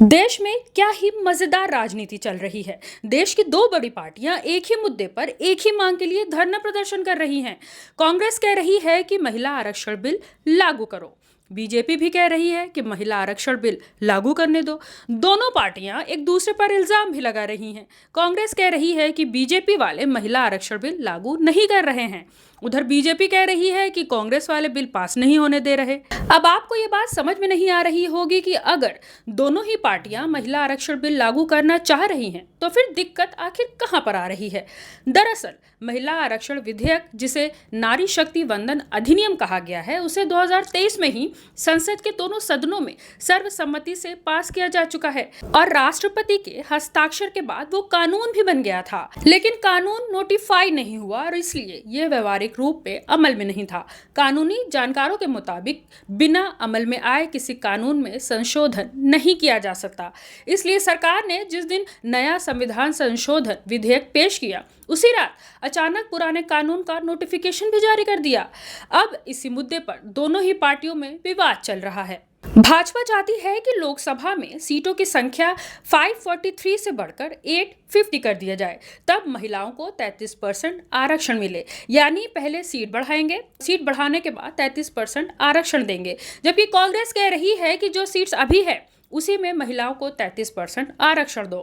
देश में क्या ही मजेदार राजनीति चल रही है। देश की दो बड़ी पार्टियां एक ही मुद्दे पर एक ही मांग के लिए धरना प्रदर्शन कर रही हैं। कांग्रेस कह रही है कि महिला आरक्षण बिल लागू करो। बीजेपी भी कह रही है कि महिला आरक्षण बिल लागू करने दो। दोनों पार्टियां एक दूसरे पर इल्जाम भी लगा रही हैं। कांग्रेस कह रही है कि बीजेपी वाले महिला आरक्षण बिल लागू नहीं कर रहे हैं। उधर बीजेपी कह रही है कि कांग्रेस वाले बिल पास नहीं होने दे रहे। अब आपको ये बात समझ में नहीं आ रही होगी कि अगर दोनों ही पार्टियां महिला आरक्षण बिल लागू करना चाह रही हैं तो फिर दिक्कत आखिर कहां पर आ रही है। दरअसल महिला आरक्षण विधेयक, जिसे नारी शक्ति वंदन अधिनियम कहा गया है, उसे 2023 में ही संसद के दोनों सदनों में सर्वसम्मति से पास किया जा चुका है और राष्ट्रपति के हस्ताक्षर के बाद वो कानून भी बन गया था। लेकिन कानून नोटिफाई नहीं हुआ और इसलिए ये व्यवहारिक रूप में अमल में नहीं था। कानूनी जानकारों के मुताबिक बिना अमल में आए किसी कानून में संशोधन नहीं किया जा सकता। इसलिए सरकार ने जिस दिन नया संविधान संशोधन विधेयक पेश किया, उसी रात अचानक पुराने कानून का नोटिफिकेशन भी जारी कर दिया। अब इसी मुद्दे पर दोनों ही पार्टियों में विवाद चल रहा है। भाजपा चाहती है कि लोकसभा में सीटों की संख्या 543 से बढ़कर 850 कर दिया जाए, तब महिलाओं को 33% आरक्षण मिले। यानी पहले सीट बढ़ाएंगे, सीट बढ़ाने के बाद 33% आरक्षण देंगे। जबकि कांग्रेस कह रही है कि जो सीट्स अभी है उसी में महिलाओं को 33% आरक्षण दो।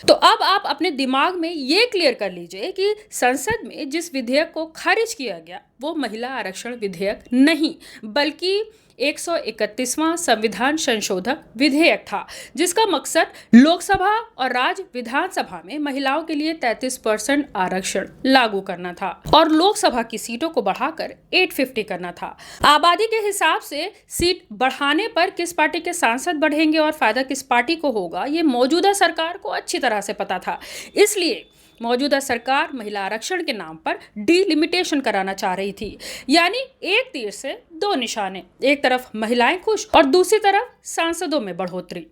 तो अब आप अपने दिमाग में ये क्लियर कर लीजिए कि संसद में जिस विधेयक को खारिज किया गया वो महिला आरक्षण विधेयक नहीं, बल्कि 131वां संविधान संशोधक विधेयक था, जिसका मकसद लोकसभा और राज्य विधानसभा में महिलाओं के लिए 33% आरक्षण लागू करना था और लोकसभा की सीटों को बढ़ाकर 850 करना था। आबादी के हिसाब से सीट बढ़ाने पर किस पार्टी के सांसद बढ़ेंगे और फायदा किस पार्टी को होगा, ये मौजूदा सरकार को अच्छी तरह से पता था। इसलिए मौजूदा सरकार महिला आरक्षण के नाम पर डिलिमिटेशन कराना चाह रही थी। यानी एक तीर से दो निशाने, एक तरफ महिलाएं खुश और दूसरी तरफ सांसदों में बढ़ोतरी।